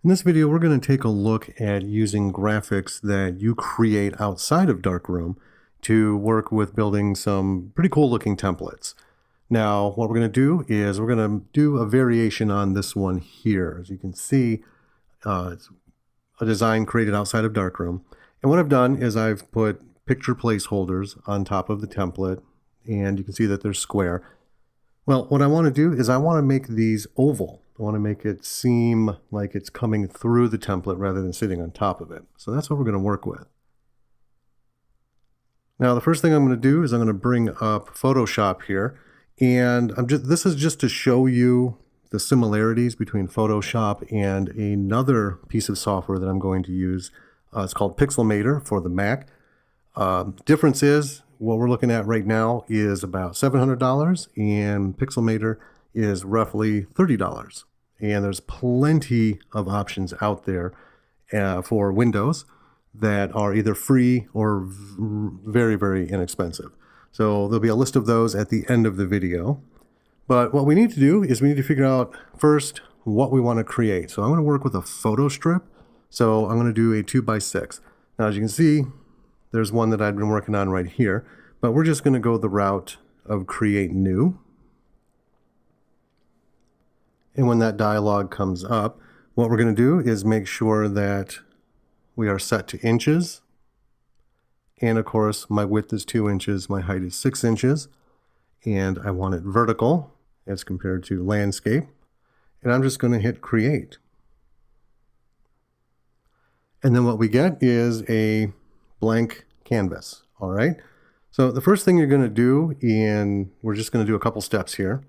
In this video, we're going to take a look at using graphics that you create outside of Darkroom to work with building some pretty cool looking templates. Now, what we're going to do is we're going to do a variation on this one here. As you can see, it's a design created outside of Darkroom. And what I've done is I've put picture placeholders on top of the template, and you can see that they're square. Well, what I want to do is I want to make these oval. I want to make it seem like it's coming through the template rather than sitting on top of it. So that's what we're going to work with. Now, the first thing I'm going to do is I'm going to bring up Photoshop here. And this is just to show you the similarities between Photoshop and another piece of software that I'm going to use. It's called Pixelmator for the Mac. Difference is, what we're looking at right now is about $700, and Pixelmator is roughly $30. And there's plenty of options out there for Windows that are either free or very, very inexpensive. So there'll be a list of those at the end of the video. But what we need to do is we need to figure out first what we want to create. So I'm going to work with a photo strip. So I'm going to do a 2x6. Now, as you can see, there's one that I've been working on right here, but we're just going to go the route of create new. And when that dialog comes up, what we're going to do is make sure that we are set to inches. And of course, my width is 2 inches, my height is 6 inches, and I want it vertical as compared to landscape. And I'm just going to hit create. And then what we get is a blank canvas. All right. So the first thing you're going to do, and we're just going to do a couple steps here,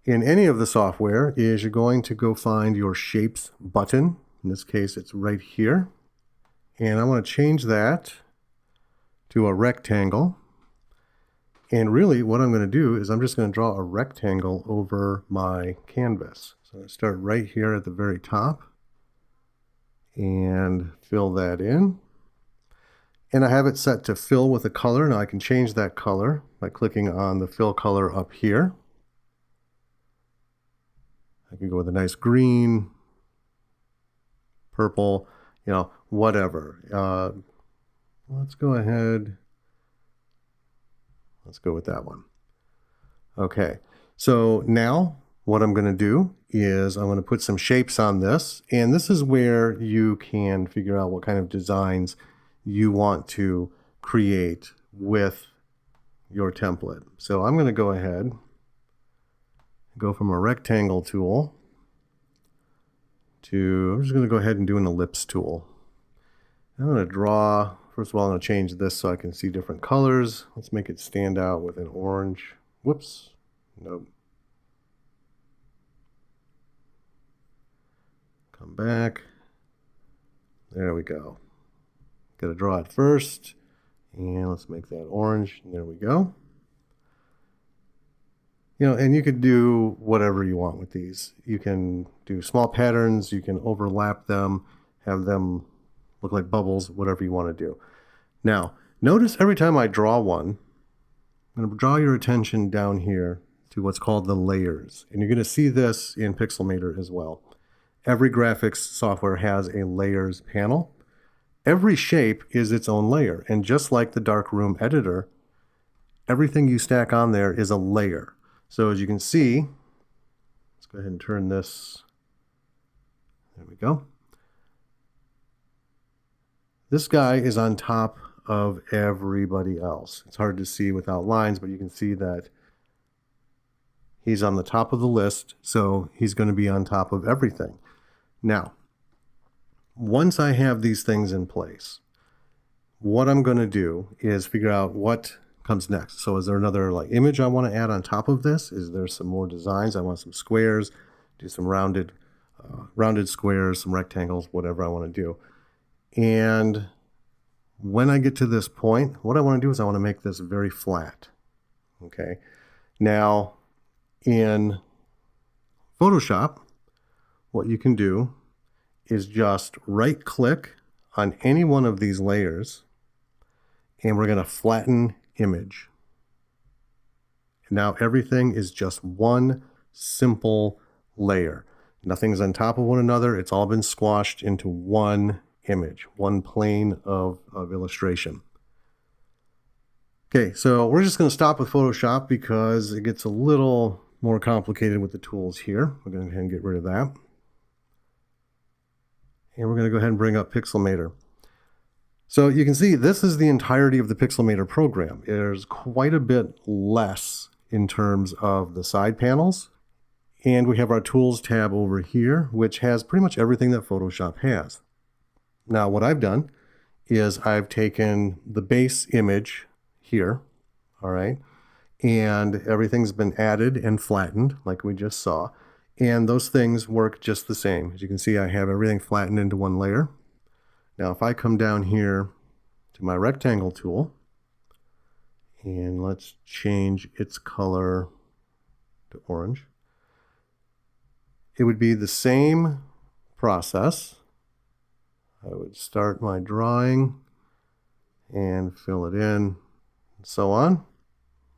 in any of the software, is you're going to go find your shapes button. In this case, it's right here. And I want to change that to a rectangle. And really what I'm going to do is I'm just going to draw a rectangle over my canvas. So I start right here at the very top and fill that in. And I have it set to fill with a color. Now I can change that color by clicking on the fill color up here. I can go with a nice green, purple, whatever. Let's go ahead. Let's go with that one. Okay, so now what I'm going to do is I'm going to put some shapes on this. And this is where you can figure out what kind of designs you want to create with your template. So I'm going to go ahead, go from a rectangle tool to, I'm just going to go ahead and do an ellipse tool. I'm going to draw, first of all, I'm going to change this so I can see different colors. Let's make it stand out with an orange. Whoops. Nope. Come back. There we go. Got to draw it first. And let's make that orange. There we go. And you could do whatever you want with these. You can do small patterns. You can overlap them, have them look like bubbles, whatever you want to do. Now, notice every time I draw one, I'm going to draw your attention down here to what's called the layers. And you're going to see this in Pixelmator as well. Every graphics software has a layers panel. Every shape is its own layer. And just like the Darkroom editor, everything you stack on there is a layer. So as you can see, let's go ahead and turn this. There we go. This guy is on top of everybody else. It's hard to see without lines, but you can see that he's on the top of the list, so he's going to be on top of everything. Now, once I have these things in place, what I'm going to do is figure out what comes next. So is there another image I want to add on top of this? Is there some more designs? I want some squares, do some rounded squares, some rectangles, whatever I want to do. And when I get to this point, what I want to do is I want to make this very flat. Okay. Now, in Photoshop, what you can do is just right click on any one of these layers, and we're going to flatten image. And now everything is just one simple layer. Nothing's on top of one another. It's all been squashed into one image, one plane of illustration. Okay, so we're just going to stop with Photoshop because it gets a little more complicated with the tools here. We're going to go ahead and get rid of that. And we're going to go ahead and bring up Pixelmator. So you can see this is the entirety of the Pixelmator program. There's quite a bit less in terms of the side panels. And we have our Tools tab over here, which has pretty much everything that Photoshop has. Now what I've done is I've taken the base image here, all right, and everything's been added and flattened like we just saw. And those things work just the same. As you can see, I have everything flattened into one layer. Now, if I come down here to my rectangle tool, and let's change its color to orange, it would be the same process. I would start my drawing and fill it in, and so on,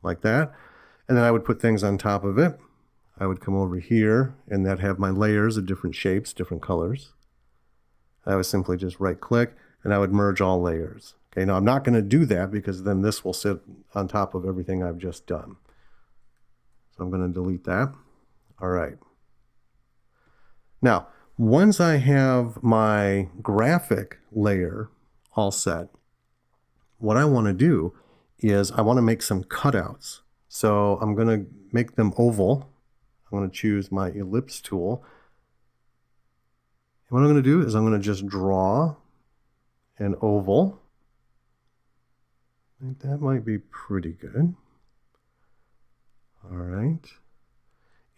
like that. And then I would put things on top of it. I would come over here and that have my layers of different shapes, different colors. I would simply just right click and I would merge all layers. Okay, now I'm not going to do that because then this will sit on top of everything I've just done. So I'm going to delete that. All right. Now, once I have my graphic layer all set, what I want to do is I want to make some cutouts. So I'm going to make them oval. I'm going to choose my ellipse tool. And what I'm going to do is I'm going to just draw an oval. I think that might be pretty good. All right.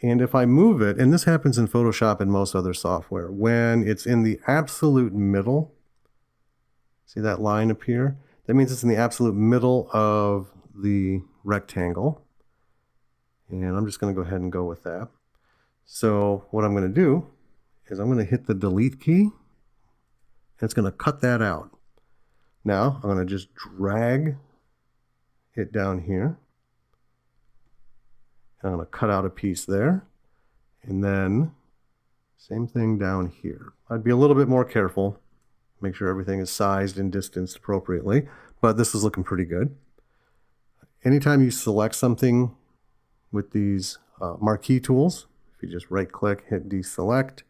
And if I move it, and this happens in Photoshop and most other software, when it's in the absolute middle, see that line appear? That means it's in the absolute middle of the rectangle. And I'm just going to go ahead and go with that. So what I'm going to do is I'm going to hit the delete key. And it's going to cut that out. Now I'm going to just drag it down here. I'm going to cut out a piece there. And then same thing down here. I'd be a little bit more careful. Make sure everything is sized and distanced appropriately. But this is looking pretty good. Anytime you select something with these marquee tools, if you just right click, hit deselect,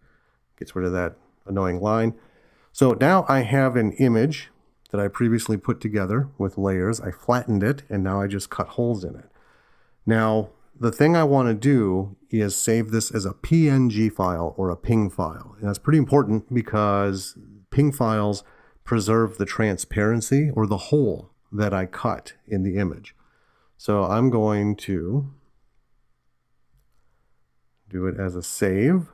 gets rid of that annoying line. So now I have an image that I previously put together with layers. I flattened it and now I just cut holes in it. Now the thing I want to do is save this as a PNG file or a PNG file. And that's pretty important because PNG files preserve the transparency or the hole that I cut in the image. So I'm going to do it as a save.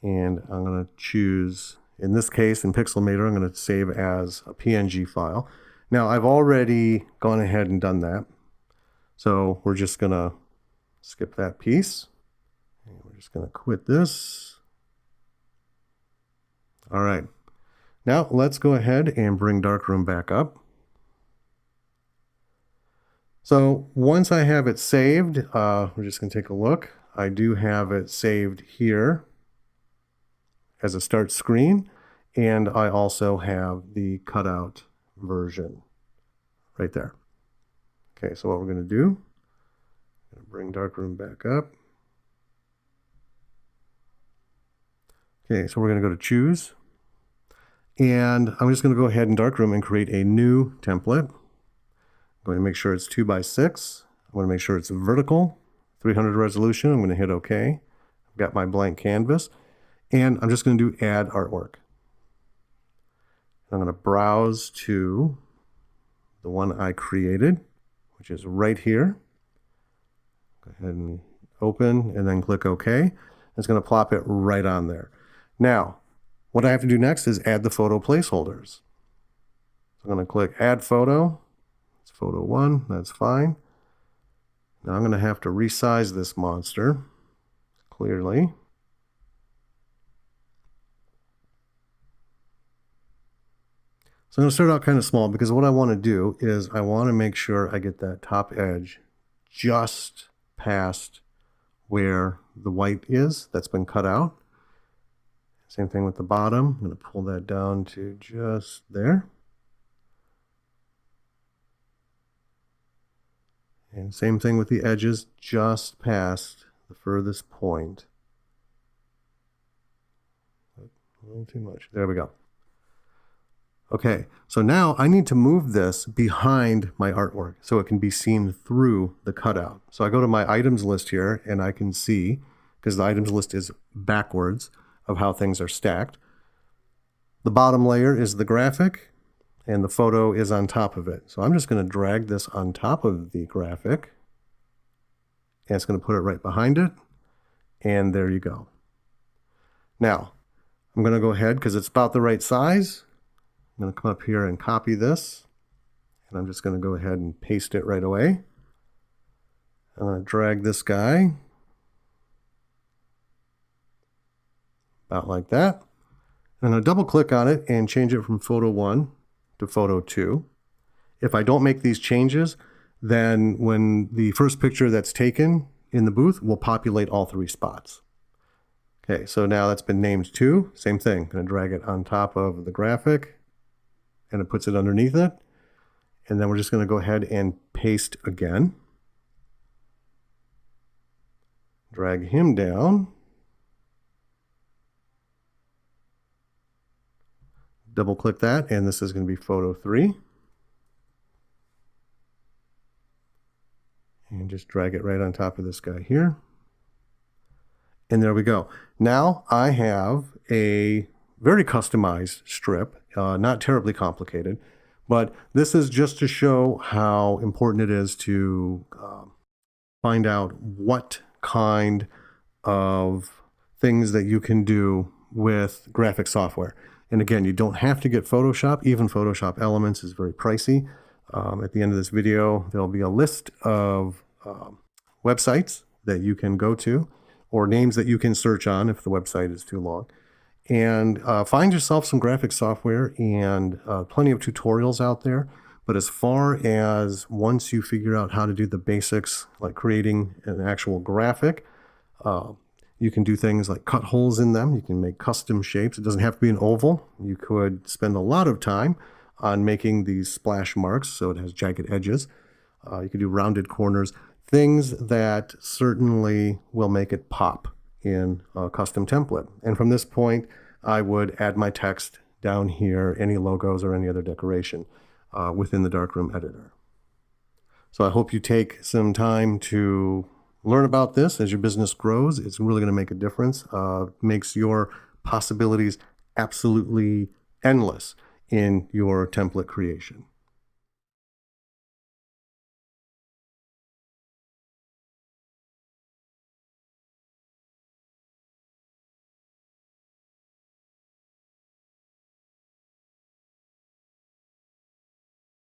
And I'm going to choose, in this case, in Pixelmator, I'm going to save as a PNG file. Now, I've already gone ahead and done that. So we're just going to skip that piece. And we're just going to quit this. All right. Now, let's go ahead and bring Darkroom back up. So once I have it saved, we're just going to take a look. I do have it saved here as a start screen, and I also have the cutout version right there. Okay, so what we're going to do, I'm going to bring Darkroom back up. Okay, so we're going to go to Choose, and I'm just going to go ahead in Darkroom and create a new template. I'm going to make sure it's 2 by 6. I'm going to make sure it's vertical, 300 resolution. I'm going to hit OK. I've got my blank canvas. And I'm just going to do Add Artwork. I'm going to browse to the one I created, which is right here. Go ahead and open and then click OK. It's going to plop it right on there. Now, what I have to do next is add the photo placeholders. I'm going to click Add Photo. It's photo 1. That's fine. Now I'm going to have to resize this monster clearly. So I'm going to start out kind of small because what I want to do is I want to make sure I get that top edge just past where the white is that's been cut out. Same thing with the bottom. I'm going to pull that down to just there. And same thing with the edges, just past the furthest point. A little too much. There we go. Okay, so now I need to move this behind my artwork so it can be seen through the cutout. So I go to my items list here and I can see, because the items list is backwards of how things are stacked. The bottom layer is the graphic and the photo is on top of it. So I'm just going to drag this on top of the graphic and it's going to put it right behind it. And there you go. Now, I'm going to go ahead because it's about the right size. I'm going to come up here and copy this, and I'm just going to go ahead and paste it right away. I'm going to drag this guy about like that. I'm going to double click on it and change it from photo 1 to photo 2. If I don't make these changes, then when the first picture that's taken in the booth will populate all 3 spots. Okay, so now that's been named 2. Same thing, I'm going to drag it on top of the graphic and it puts it underneath it. And then we're just going to go ahead and paste again. Drag him down. Double click that, and this is going to be photo 3. And just drag it right on top of this guy here. And there we go. Now I have a very customized strip, not terribly complicated, but this is just to show how important it is to find out what kind of things that you can do with graphic software. And again, you don't have to get Photoshop. Even Photoshop Elements is very pricey. At the end of this video, there'll be a list of websites that you can go to or names that you can search on if the website is too long. And find yourself some graphic software and plenty of tutorials out there. But as far as once you figure out how to do the basics, like creating an actual graphic, you can do things like cut holes in them. You can make custom shapes. It doesn't have to be an oval. You could spend a lot of time on making these splash marks so it has jagged edges. You could do rounded corners, things that certainly will make it pop in a custom template. And from this point, I would add my text down here, any logos or any other decoration within the Darkroom editor. So I hope you take some time to learn about this as your business grows. It's really going to make a difference. Makes your possibilities absolutely endless in your template creation.